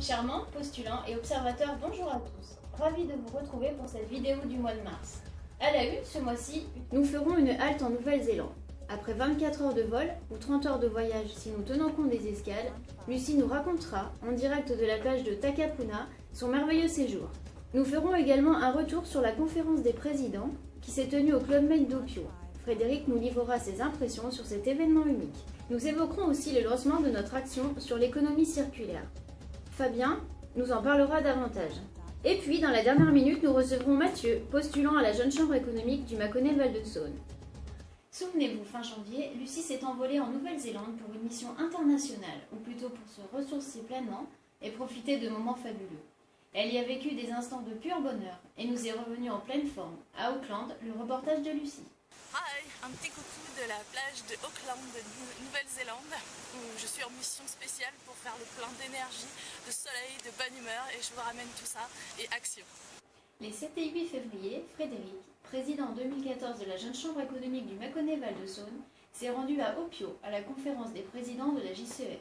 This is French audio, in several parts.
Chers membres, postulants et observateurs, bonjour à tous. Ravi de vous retrouver pour cette vidéo du mois de mars. À la une, ce mois-ci, nous ferons une halte en Nouvelle-Zélande. Après 24 heures de vol ou 30 heures de voyage si nous tenons compte des escales, Lucie nous racontera, en direct de la plage de Takapuna, son merveilleux séjour. Nous ferons également un retour sur la conférence des présidents qui s'est tenue au Club Med d'Opio. Frédéric nous livrera ses impressions sur cet événement unique. Nous évoquerons aussi le lancement de notre action sur l'économie circulaire. Fabien nous en parlera davantage. Et puis, dans la dernière minute, nous recevrons Mathieu, postulant à la Jeune Chambre économique du Mâconnais Val-de-Saône. Souvenez-vous, fin janvier, Lucie s'est envolée en Nouvelle-Zélande pour une mission internationale, ou plutôt pour se ressourcer pleinement et profiter de moments fabuleux. Elle y a vécu des instants de pur bonheur et nous est revenue en pleine forme. À Auckland, le reportage de Lucie. Hi, un petit coucou de la plage de Auckland de Nouvelle-Zélande où je suis en mission spéciale pour faire le plein d'énergie, de soleil, de bonne humeur et je vous ramène tout ça et action. Les 7 et 8 février, Frédéric, président en 2014 de la Jeune Chambre économique du Mâconnais Val-de-Saône, s'est rendu à Opio à la conférence des présidents de la JCEF.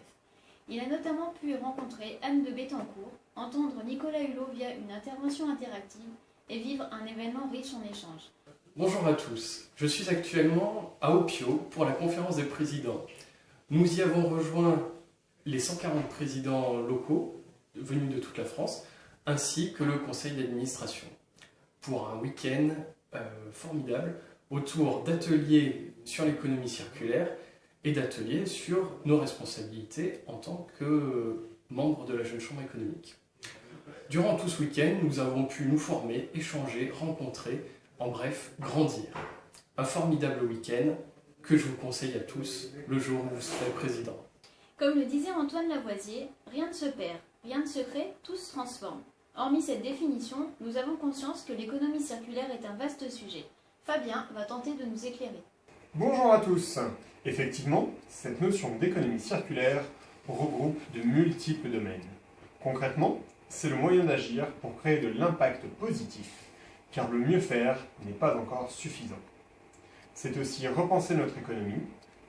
Il a notamment pu rencontrer Anne de Bettencourt, entendre Nicolas Hulot via une intervention interactive et vivre un événement riche en échanges. Bonjour à tous, je suis actuellement à Opio pour la conférence des présidents. Nous y avons rejoint les 140 présidents locaux venus de toute la France, ainsi que le conseil d'administration, pour un week-end formidable autour d'ateliers sur l'économie circulaire et d'ateliers sur nos responsabilités en tant que membres de la Jeune Chambre économique. Durant tout ce week-end, nous avons pu nous former, échanger, rencontrer, en bref, grandir. Un formidable week-end que je vous conseille à tous le jour où vous serez président. Comme le disait Antoine Lavoisier, rien ne se perd, rien ne se crée, tout se transforme. Hormis cette définition, nous avons conscience que l'économie circulaire est un vaste sujet. Fabien va tenter de nous éclairer. Bonjour à tous. Effectivement, cette notion d'économie circulaire regroupe de multiples domaines. Concrètement, c'est le moyen d'agir pour créer de l'impact positif, car le mieux faire n'est pas encore suffisant. C'est aussi repenser notre économie,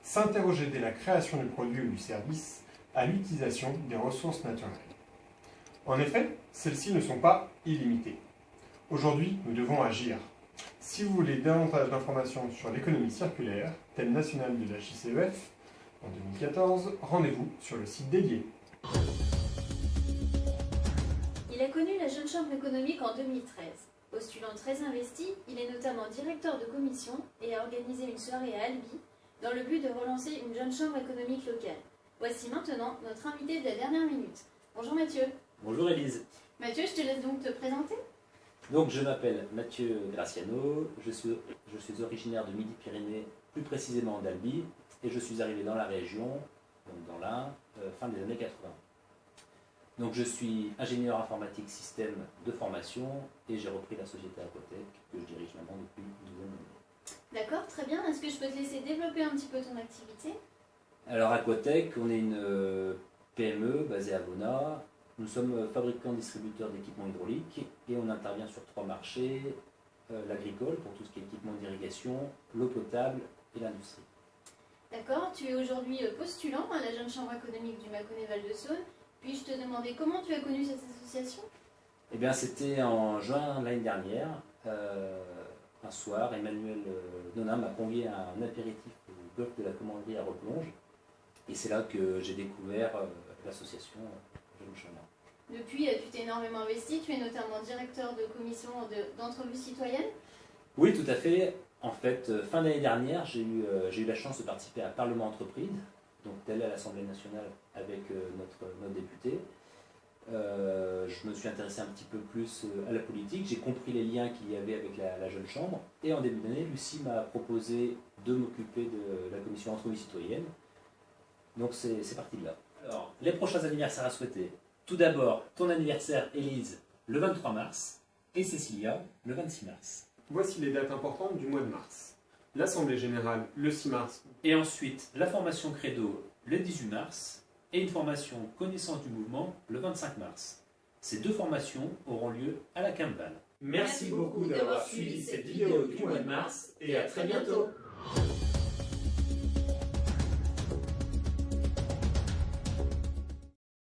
s'interroger dès la création du produit ou du service à l'utilisation des ressources naturelles. En effet, celles-ci ne sont pas illimitées. Aujourd'hui, nous devons agir. Si vous voulez davantage d'informations sur l'économie circulaire, thème national de la JCEF, en 2014, rendez-vous sur le site dédié. Il a connu la Jeune Chambre économique en 2013. Postulant très investi, il est notamment directeur de commission et a organisé une soirée à Albi dans le but de relancer une Jeune Chambre économique locale. Voici maintenant notre invité de la dernière minute. Bonjour Mathieu. Bonjour Élise. Mathieu, je te laisse donc te présenter. Donc je m'appelle Mathieu Graciano, je suis originaire de Midi-Pyrénées, plus précisément d'Albi, et je suis arrivé dans la région, donc dans l'Ain, fin des années 80. Donc je suis ingénieur informatique système de formation et j'ai repris la société Aquatech que je dirige maintenant depuis une douzaine d'années. D'accord, très bien. Est-ce que je peux te laisser développer un petit peu ton activité? Alors Aquatech, on est une PME basée à Bona. Nous sommes fabricants distributeurs d'équipements hydrauliques et on intervient sur 3 marchés, l'agricole pour tout ce qui est équipement d'irrigation, l'eau potable et l'industrie. D'accord, tu es aujourd'hui postulant à la Jeune Chambre économique du Mâconnais Val-de-Saône. Puis-je te demander comment tu as connu cette association? Eh bien c'était en juin l'année dernière, un soir, Emmanuel Nonin m'a convié à un apéritif au golf de la Commanderie à Replonge et c'est là que j'ai découvert l'association Jeune Chambre. Depuis, tu t'es énormément investi, tu es notamment directeur de commission d'entrevues citoyennes. Oui, tout à fait. En fait, fin d'année dernière, j'ai eu la chance de participer à Parlement Entreprise, donc d'aller à l'Assemblée nationale avec notre député. Je me suis intéressé un petit peu plus à la politique, j'ai compris les liens qu'il y avait avec la Jeune Chambre, et en début d'année, Lucie m'a proposé de m'occuper de la commission entrevues citoyennes. Donc c'est parti de là. Alors, les prochains anniversaires à souhaiter. Tout d'abord, ton anniversaire, Élise, le 23 mars, et Cécilia, le 26 mars. Voici les dates importantes du mois de mars. L'Assemblée générale, le 6 mars. Et ensuite, la formation Credo, le 18 mars, et une formation Connaissance du mouvement, le 25 mars. Ces 2 formations auront lieu à la Campbell. Merci beaucoup d'avoir suivi cette vidéo du mois de mars et à très bientôt.